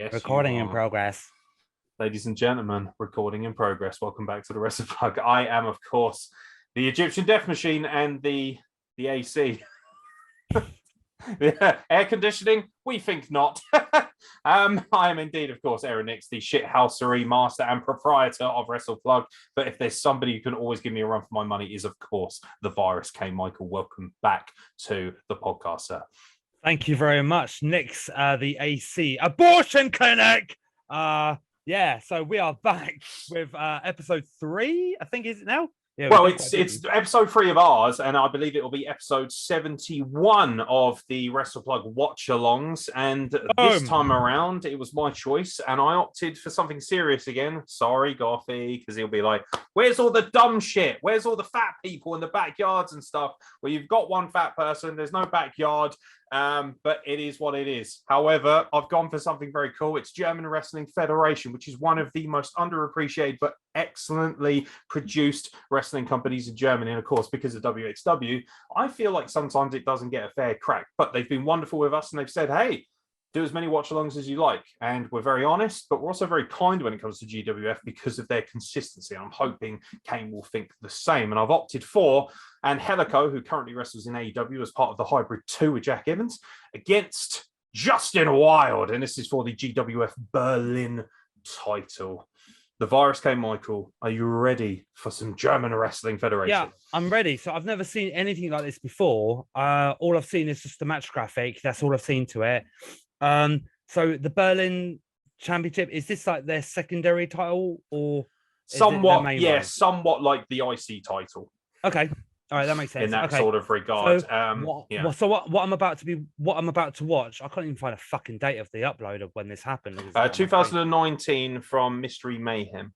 Yes, Recording in progress. Ladies and gentlemen, recording in progress. Welcome back to the Wrestle Plug. I am, of course, the Egyptian Death Machine and the AC. The air conditioning? We think not. I am indeed, of course, Aerons, the shithousery master and proprietor of Wrestle Plug. But if there's somebody who can always give me a run for my money, is of course the Virus K. Michael. Welcome back to the podcast, sir. Thank you very much, Nick's the AC Abortion Clinic. Yeah, so we are back with episode 3, I think, is it now? Yeah, well, it's episode 3 of ours, and I believe it will be episode 71 of the Wrestle Plug Watchalongs. And this time around, it was my choice, and I opted for something serious again. Sorry, Gothy, because he'll be like, "Where's all the dumb shit? Where's all the fat people in the backyards and stuff?" Well, you've got one fat person. There's no backyard. But it is what it is. However, I've gone for something very cool. It's German Wrestling Federation, which is one of the most underappreciated but excellently produced wrestling companies in Germany. And of course, because of WXW, I feel like sometimes it doesn't get a fair crack. But they've been wonderful with us, and they've said, hey, do as many watch-alongs as you like. And we're very honest, but we're also very kind when it comes to GWF because of their consistency. I'm hoping Kane will think the same. And I've opted for Angelico, who currently wrestles in AEW as part of the Hybrid 2 with Jack Evans, against Justin Wydle. And this is for the GWF Berlin title. The Virus K. Michael, are you ready for some German Wrestling Federation? Yeah, I'm ready. So I've never seen anything like this before. All I've seen is just the match graphic. That's all I've seen to it. So the Berlin Championship, is this like their secondary title or somewhat? Yeah, somewhat like the IC title. Okay, all right, that makes sense. In that sort of regard. So what I'm about to watch, I can't even find a fucking date of the upload of when this happened. 2019 from Mystery Mayhem.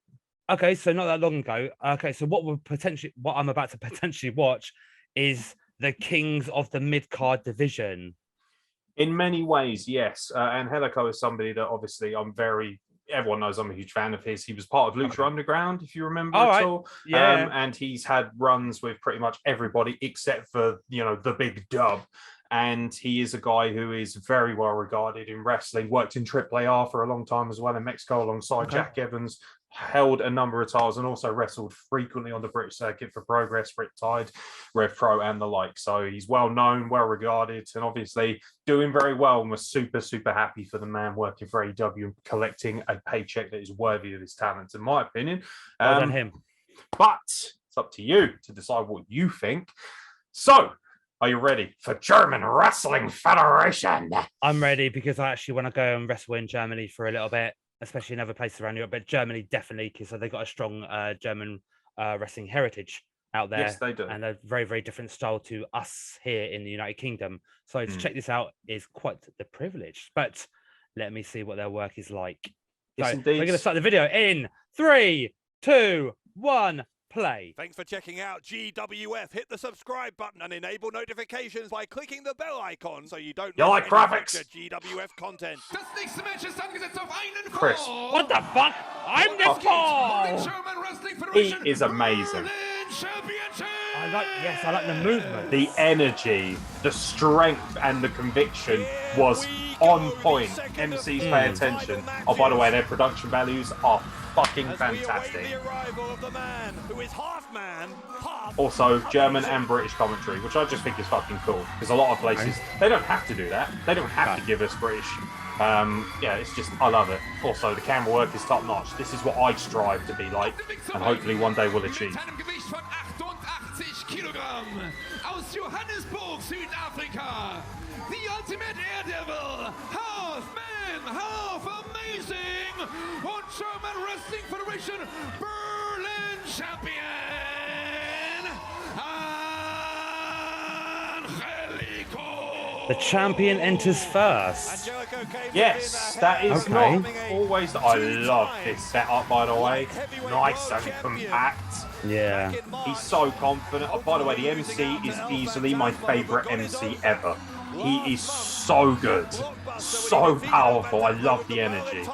Okay, so not that long ago. Okay, so what I'm about to potentially watch is the Kings of the Mid-Card Division. In many ways, yes. Angelico is somebody that obviously everyone knows I'm a huge fan of his. He was part of Lucha Underground, if you remember at all. Yeah. And he's had runs with pretty much everybody except for, the big dub. And he is a guy who is very well regarded in wrestling, worked in AAA for a long time as well in Mexico alongside Jack Evans, held a number of titles and also wrestled frequently on the British circuit for Progress, Riptide, Rev Pro and the like. So he's well known, well regarded, and obviously doing very well, and we're super, super happy for the man working for AEW and collecting a paycheck that is worthy of his talents, in my opinion. Well done him. But it's up to you to decide what you think. So, are you ready for German Wrestling Federation? I'm ready because I actually want to go and wrestle in Germany for a little bit, especially in other places around Europe, but Germany definitely, because they've got a strong German wrestling heritage out there. Yes, they do. And a very, very different style to us here in the United Kingdom. So to check this out is quite the privilege. But let me see what their work is like. Yes, so indeed. We're going to start the video in 3, 2, 1. Play. Thanks for checking out GWF. Hit the subscribe button and enable notifications by clicking the bell icon so you don't miss any future GWF content. Chris. What the fuck? I'm this ball! He is amazing. I like the movement. The energy, the strength and the conviction was on point. MCs pay attention. Oh, by the way, their production values are fucking fantastic. Also, German and British commentary, which I just think is fucking cool. Because a lot of places, they don't have to do that. They don't have to give us British. It's just, I love it. Also, the camera work is top notch. This is what I strive to be like, and hopefully one day will achieve. Aus Johannesburg, Südafrika, the ultimate Daredevil, half man, half amazing, und German Wrestling Federation Berlin Champion, Angelico. The champion enters first. Yes, that is not always. I love this setup, by the way. Nice and compact. Yeah. He's so confident. Oh, by the way, the MC is easily my favorite MC ever. He is so good, so powerful. I love the energy.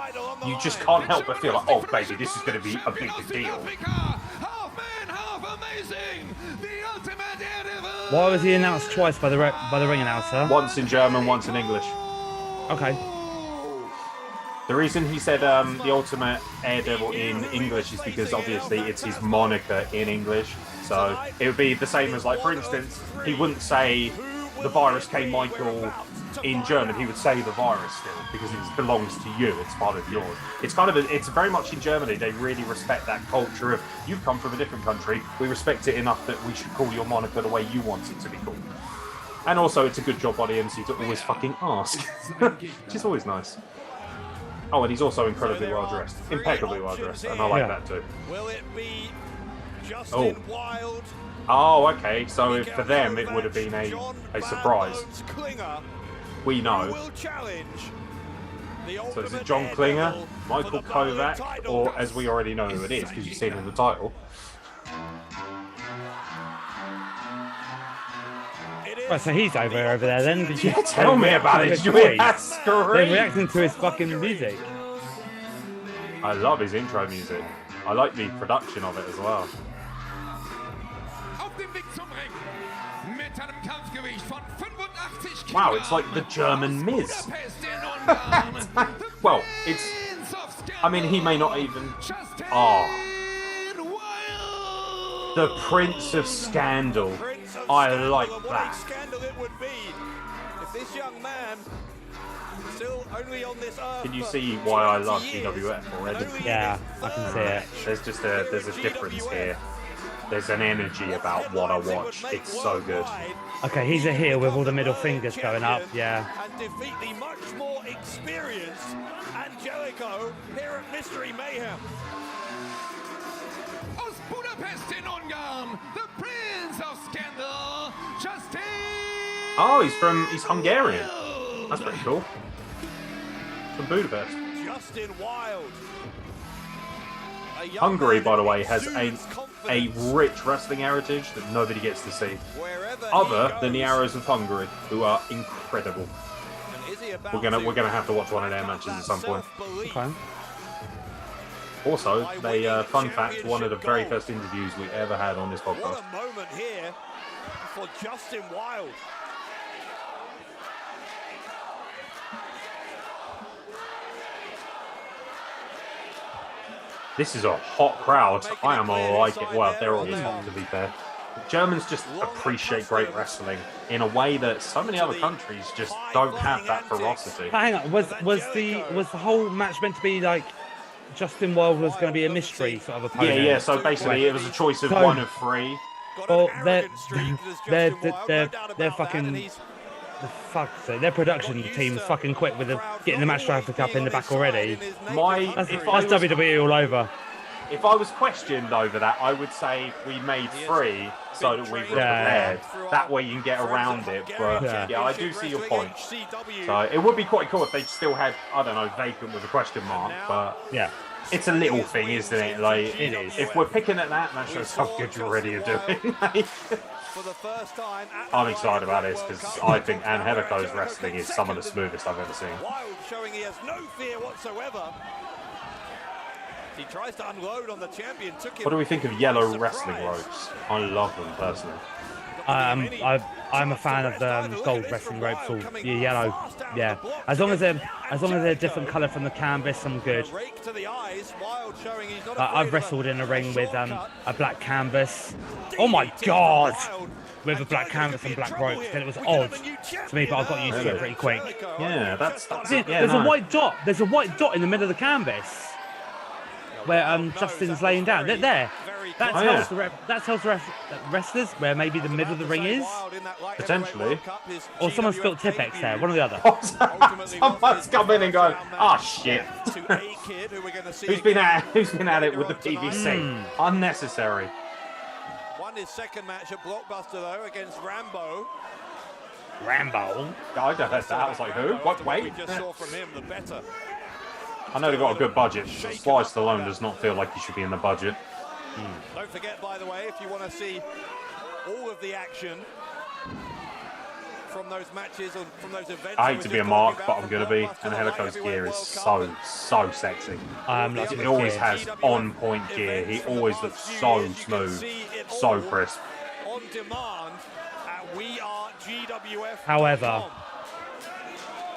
You just can't help but feel like, oh, baby, this is going to be a big deal. Why was he announced twice by the ring announcer? Once in German, once in English. Okay. The reason he said the Ultimate Daredevil in English is because obviously it's his moniker in English. So it would be the same as, like, for instance, he wouldn't say the virus K. Michael in German. He would say the virus still because it belongs to you. It's part of yours. It's very much in Germany. They really respect that culture of you've come from a different country. We respect it enough that we should call your moniker the way you want it to be called. And also, it's a good job by the MC to always fucking ask, which is always nice. Oh, and he's also incredibly well dressed, impeccably well dressed, and I like that too. Will it be Justin Wydle? Oh, okay. So for them, it would have been a surprise. We know. So is it John Klinger, Michael Kovac, or as we already know who it is because you've seen it in the title? Right, so he's over there then. Did you tell me about it? That's great. They're reacting to his fucking music. I love his intro music. I like the production of it as well. Wow, it's like the German Miz. Well, it's... I mean, he may not even... The Prince of Scandal. I like that. Scandal it would be if this young man still only on this earth. Can you see why I love GWF already? Yeah, I can see it. There's a difference here. There's an energy about what I watch. It's so good. Okay, he's a heel with all the middle fingers going up. Yeah. And defeat the much more experienced Angelico here at Mystery Mayhem. Aus Budapest in Ungarn, the Prince of Scandal, Justin. Oh, he's Hungarian. That's pretty cool. From Budapest. Justin Wydle. Hungary, by the way, has a rich wrestling heritage that nobody gets to see, other than the Arrows of Hungary, who are incredible. We're gonna have to watch one of their matches at some point. Okay. Also, fun fact, one of the very first interviews we ever had on this podcast. What a moment here for Justin Wydle. This is a hot crowd. I am like it. Well, they're all hot, to be fair. Germans just appreciate great wrestling in a way that so many other countries just don't have that ferocity. Hang on, was the whole match meant to be like Justin Wydle was going to be a mystery sort of opponent? Yeah. So basically, it was a choice of one of three. Well, they're fucking. Their production team's fucking quick with getting the match traffic up in the back already. That's WWE all over. If I was questioned over that, I would say we made three so that we were prepared. That way you can get around it. But yeah, I do see your point. So it would be quite cool if they still had, I don't know, vacant with a question mark. But yeah, it's a little thing, isn't it? Like, it is. If we're picking at that shows how good you're already doing. I'm excited about this because I think Angelico's wrestling is some of the smoothest I've ever seen. Wydle showing he has no fear whatsoever. He tries to unload on the champion. What do we think of yellow wrestling ropes? I love them personally. I'm a fan of the gold wrestling ropes, or yellow. Yeah, as long as they're a different colour from the canvas, I'm good. I've wrestled in a ring with a black canvas. Oh my god! With a black canvas and black ropes, and it was odd to me, but I got used to it pretty quick. Yeah, that's it. There's a white dot. There's a white dot in the middle of the canvas where Justin's laying down. They're there. That tells the wrestlers where maybe the middle of the ring is. Potentially. Or someone spilled Tipex there, one or the other. Someone's come in and gone, oh shit. Who's been at it with the PVC? Unnecessary. Won his second match at Blockbuster though against Rambo. Rambo? I don't know that. I was like, who? What? Wait. We just saw from him the better. I know they've got a good budget. Sly Stallone does not feel like he should be in the budget. Don't forget, by the way, if you want to see all of the action from those matches or from those events. I hate to be a mark, but I'm going to be. And Angelico's gear is so sexy. He always has on-point gear. He always looks so smooth, so crisp. On demand at WeAreGWF. However,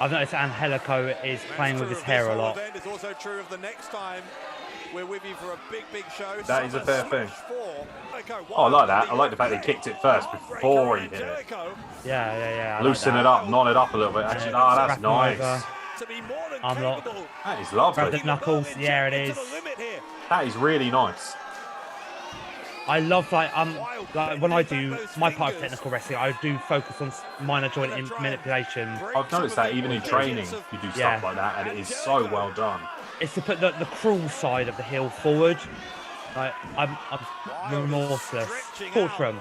I've noticed Angelico is playing with his hair a lot. It's also true of the next time we're with you for a big show. That is a fair thing. Oh, I like that. I like the fact he kicked it first before he hit it. Yeah. Loosen it up, knot it up a little bit. Actually, oh, that's nice. Unlock. That is lovely. Grab the knuckles. Yeah, it is. That is really nice. I love like when I do my part of technical wrestling, I do focus on minor joint manipulation. I've noticed that even in training, you do stuff like that, and it is so well done. It's to put the cruel side of the heel forward. Like I'm remorseless. Fortrum.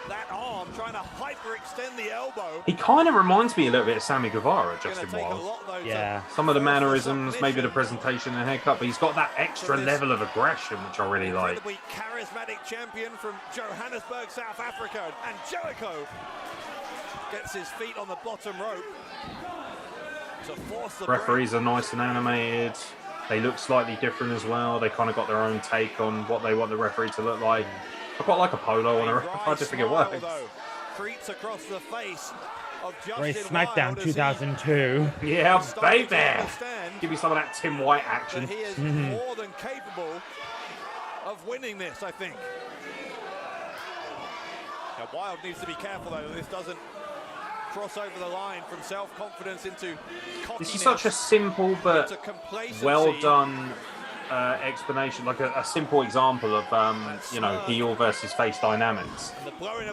That arm trying to hyperextend the elbow. He kind of reminds me a little bit of Sammy Guevara, Justin Wydle. Yeah. Some of the mannerisms, maybe the presentation and haircut, but he's got that extra level of aggression, which I really like. Charismatic champion from Johannesburg, South Africa, Angelico gets his feet on the bottom rope to force the referees are nice and animated. They look slightly different as well. They kind of got their own take on what they want the referee to look like. I quite like a polo on a referee. I just think it works. Creeps across the face of Race SmackDown 2002. Yeah, baby. Give me some of that Tim White action. He is more than capable of winning this, I think. Now, Wylde needs to be careful though. This doesn't cross over the line from self-confidence into cockiness. This is such a simple but well done explanation, like a simple example of heel versus face dynamics.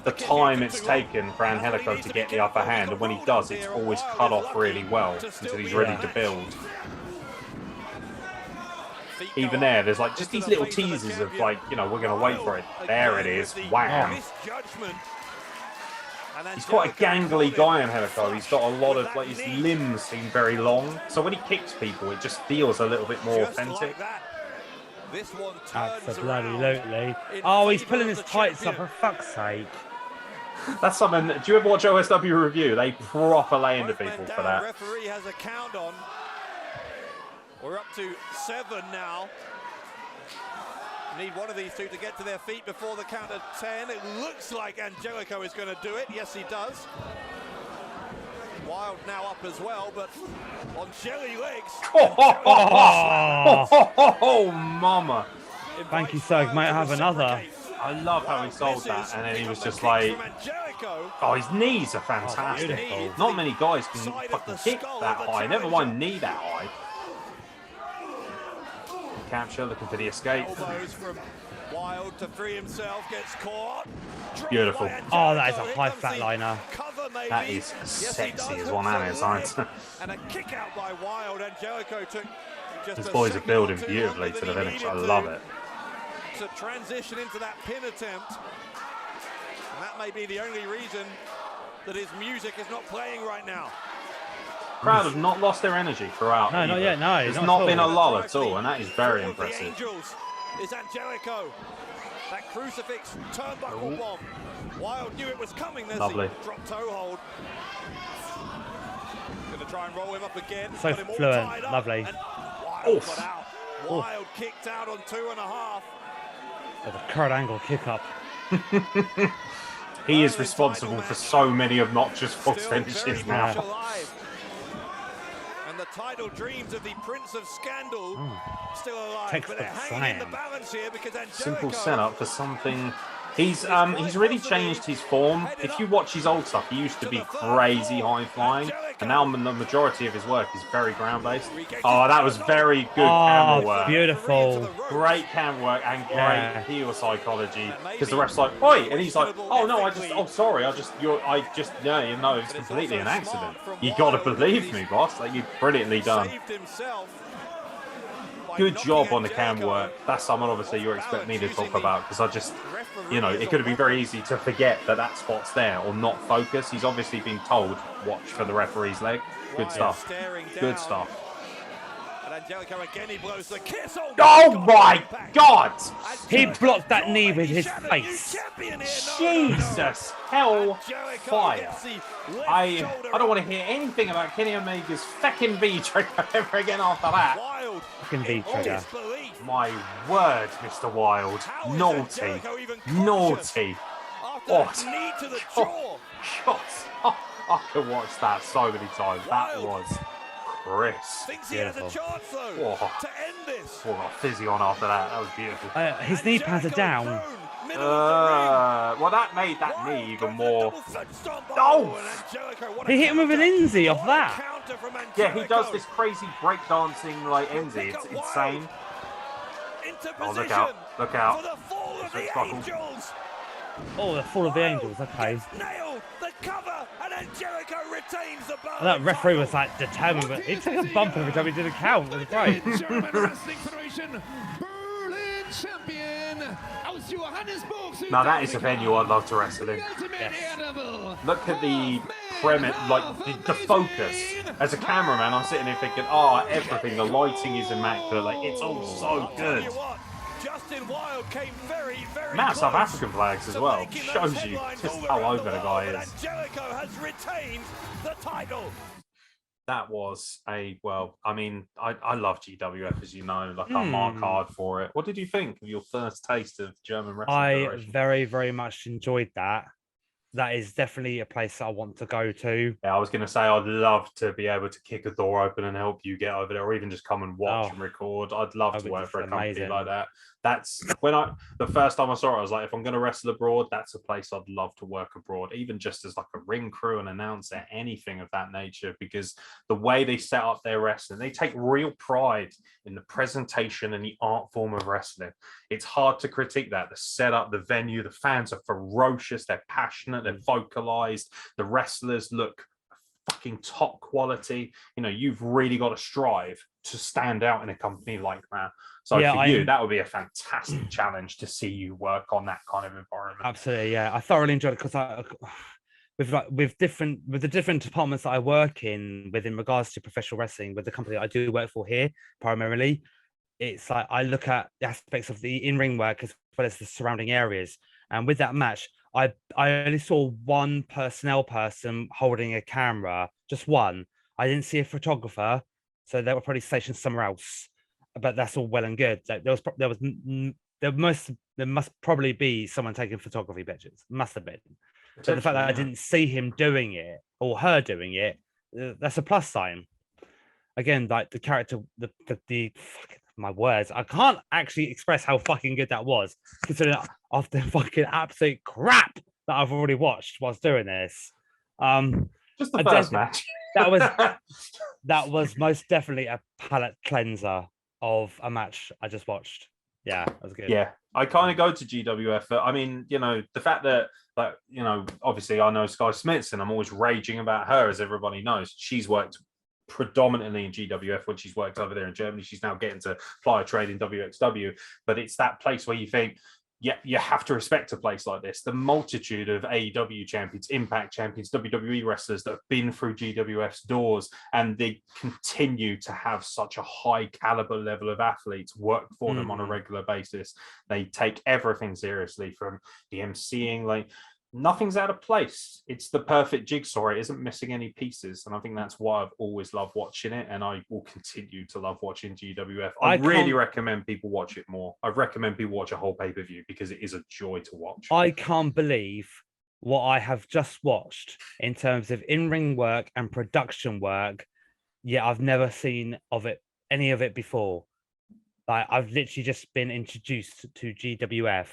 The time it's taken for Angelico to get the upper hand, and when he does, it's always cut off really well until he's ready to build. Even there's like just these little teasers of like, we're going to wait for it. There it is. Wham. He's quite a gangly guy, Angelico. He's got a lot of, like, his limbs seem very long. So when he kicks people, it just feels a little bit more authentic. Absolutely. Oh, he's pulling his tights up, for fuck's sake. That's something. Do you ever watch OSW Review? They proper lay into people for that. Referee has a count on. We're up to 7 now. Need one of these two to get to their feet before the count of 10. It looks like Angelico is going to do it. Yes, he does. Wylde now up as well, but on jelly legs. Oh, mama. Thank you, sir. Might have another. I love how he sold that, and then he was just like, oh, his knees are fantastic. Not many guys can fucking kick that high, never mind knee that high. Capture, looking for the escape. From Wylde to free himself, gets caught. Beautiful. Oh, that is a high flatliner. That is sexy as one is, aren't it? And a kick out by Wylde. Angelico took just These boys are building beautifully to the finish. I love it. To transition into that pin attempt. And that may be the only reason that his music is not playing right now. Crowd have not lost their energy throughout. No, not yet. No, there's not been a lull at all, and that is very impressive. Is Angelico. That crucifix turnbuckle bomb. Wylde knew it was coming. There's the drop toe hold. Gonna try and roll him up again. So fluent, lovely. Wylde got out. Wylde kicked out on 2.5. With a Kurt Angle kick up. He is responsible for so many obnoxious false finishes now. And the title dreams of the Prince of Scandal still alive, but they're hanging in the balance here because Angelico... Simple setup for something. He's really changed his form. If you watch his old stuff, he used to be crazy high flying, and now the majority of his work is very ground based. Oh, that was very good camera work. Beautiful. Great camera work and great heel psychology. Because the ref's like, oi, and he's like, oh no, sorry, it's completely an accident. You gotta believe me, boss. Like, you've brilliantly done. Good job on the camera work. That's someone obviously you expect me to talk about, because I just, it could have been very easy to forget that spot's there or not focus. He's obviously been told, watch for the referee's leg. Good stuff. Good stuff. Angelico again, he blows the kiss. Oh my God! He blocked that knee with his face. Jesus, hellfire. I don't want to hear anything about Kenny Omega's feckin' V-trigger ever again after that. Fucking V-trigger. My word, Mr. Wylde. Naughty. Naughty. Oh, God. I could watch that so many times. That was crisp. Thinks he has a chance though to end this. Oh, got fizzy on after that. That was beautiful. His knee pads are down. Well, that made that knee even more. Oh! He hit him with an Enzy off that. Yeah, he does this crazy breakdancing like Enzy. It's insane. Oh, look out! Look out! Oh, the fall of the Angels. Okay. Nailed the cover, and Angelico retains the ball. That referee was like determined, but he took a bump every time he did a count. It was great. German Wrestling Federation Berlin champion aus Johannesburg. Now that is a venue I'd love to wrestle in. Yes. Look at the premise, like the focus. As a cameraman, I'm sitting there thinking, oh, everything, the lighting is immaculate. Like, it's all so good. Justin Wydle came very Matt, South African flags as well. Shows you just how over the guy is. Angelico has retained the title. That was I mean, I love GWF, as you know. Like, I mark hard for it. What did you think of your first taste of German wrestling? I very, very much enjoyed that. That is definitely a place that I want to go to. Yeah, I was going to say I'd love to be able to kick a door open and help you get over there, or even just come and watch and record. I'd love to work for a company like that. That's when the first time I saw it, I was like, if I'm going to wrestle abroad, that's a place I'd love to work abroad, even just as like a ring crew, an announcer, anything of that nature, because the way they set up their wrestling, they take real pride in the presentation and the art form of wrestling. It's hard to critique that. The setup, the venue, the fans are ferocious, they're passionate, they're vocalized, the wrestlers look fucking top quality. You know, you've really got to strive to stand out in a company like that. So for you, that would be a fantastic challenge to see you work on that kind of environment. Absolutely, yeah. I thoroughly enjoyed it because with the different departments that I work in regards to professional wrestling, with the company I do work for here primarily, it's like I look at the aspects of the in-ring work as well as the surrounding areas. And with that match, I only saw one personnel person holding a camera, just one. I didn't see a photographer, so they were probably stationed somewhere else. But that's all well and good. There must probably be someone taking photography pictures. Must have been. But the fact that I didn't see him doing it or her doing it, that's a plus sign. Again, like the character, my words, I can't actually express how fucking good that was, considering of the fucking absolute crap that I've already watched whilst doing this. Just the first match. That was most definitely a palate cleanser of a match I just watched. Yeah, that was good. Yeah, I kind of go to GWF. I mean, you know, the fact that, like, you know, obviously I know Sky Smiths and I'm always raging about her, as everybody knows. She's worked predominantly in GWF when she's worked over there in Germany. She's now getting to fly a trade in WXW, but it's that place where you think, yeah, you have to respect a place like this. The multitude of AEW champions, Impact champions, WWE wrestlers that have been through GWF's doors, and they continue to have such a high caliber level of athletes work for them on a regular basis. They take everything seriously, from the emceeing, like, nothing's out of place. It's the perfect jigsaw. It isn't missing any pieces. And I think that's why I've always loved watching it. And I will continue to love watching GWF. I really recommend people watch it more. I recommend people watch a whole pay-per-view because it is a joy to watch. I can't believe what I have just watched in terms of in-ring work and production work. Yeah, I've never seen any of it before. Like, I've literally just been introduced to GWF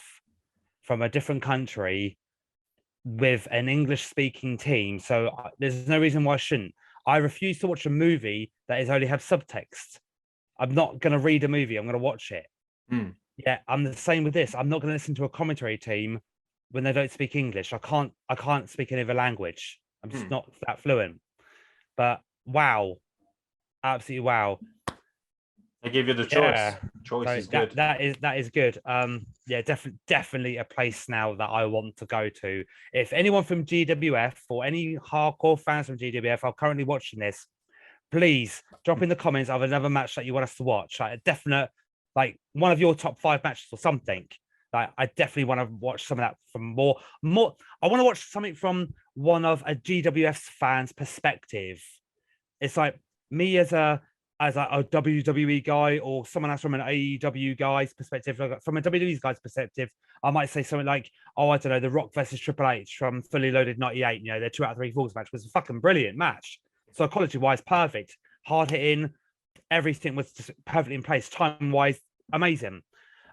from a different country with an English-speaking team, so there's no reason why I shouldn't. I refuse to watch a movie that is only have subtext. I'm not going to read a movie. I'm going to watch it. Yeah, I'm the same with this. I'm not going to listen to a commentary team when they don't speak English. I can't speak any other language. I'm just not that fluent. But wow, absolutely wow. They give you the choice. Yeah. Choice So is good. That is good. Yeah, definitely a place now that I want to go to. If anyone from GWF or any hardcore fans from GWF are currently watching this, please drop in the comments of another match that you want us to watch. Like a definite, like one of your top 5 matches or something. Like, I definitely want to watch some of that from more. I want to watch something from one of a GWF's fans' perspective. It's like me as a as a WWE guy or someone else from an AEW guy's perspective, like from a WWE guy's perspective, I might say something like, oh, I don't know, The Rock versus Triple H from Fully Loaded 98, their 2 out of 3 falls match was a fucking brilliant match. Psychology-wise, perfect. Hard hitting, everything was just perfectly in place. Time-wise, amazing.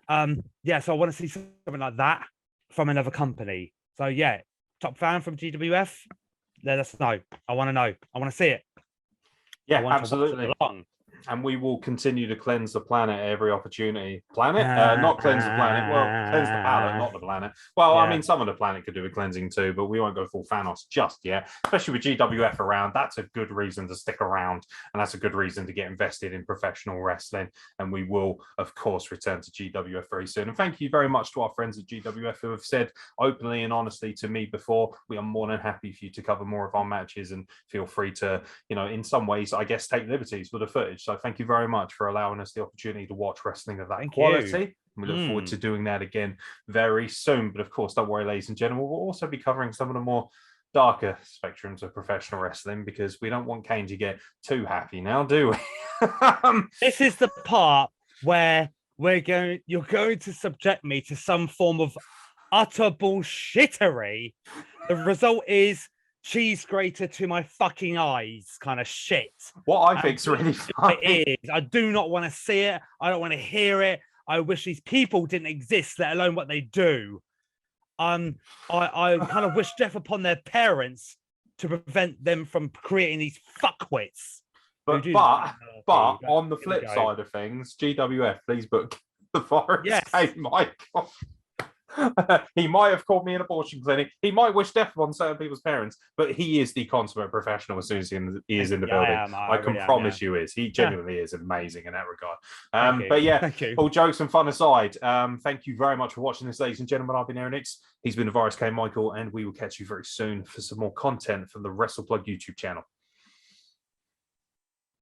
So I want to see something like that from another company. So yeah, top fan from GWF, let us know. I want to know. I want to see it. Yeah, absolutely. And we will continue to cleanse the planet at every opportunity. Not cleanse the planet. Well, cleanse the palette, not the planet. Well, yeah. I mean, some of the planet could do with cleansing too, but we won't go full Thanos just yet. Especially with GWF around, that's a good reason to stick around, and that's a good reason to get invested in professional wrestling. And we will, of course, return to GWF very soon. And thank you very much to our friends at GWF who have said openly and honestly to me before, we are more than happy for you to cover more of our matches, and feel free to, in some ways, I guess, take liberties with the footage. So thank you very much for allowing us the opportunity to watch wrestling of that quality. We look forward to doing that again very soon. But of course, don't worry, ladies and gentlemen, we'll also be covering some of the more darker spectrums of professional wrestling, because we don't want Kane to get too happy now, do we? This is the part where you're going to subject me to some form of utter bullshittery. The result is cheese grater to my fucking eyes kind of shit. What I think's really funny. It is. I do not want to see it. I don't want to hear it. I wish these people didn't exist, let alone what they do. I kind of wish death upon their parents to prevent them from creating these fuckwits. But on the flip side of things, GWF, please book the Forest K. Michael. He might have called me an abortion clinic. He might wish death upon certain people's parents, but he is the consummate professional as soon as he is in the building. I can promise you is. He genuinely is amazing in that regard. But yeah, all jokes and fun aside, thank you very much for watching this, ladies and gentlemen. I've been Aerons. He's been the Virus K. Michael, and we will catch you very soon for some more content from the WrestlePlug YouTube channel.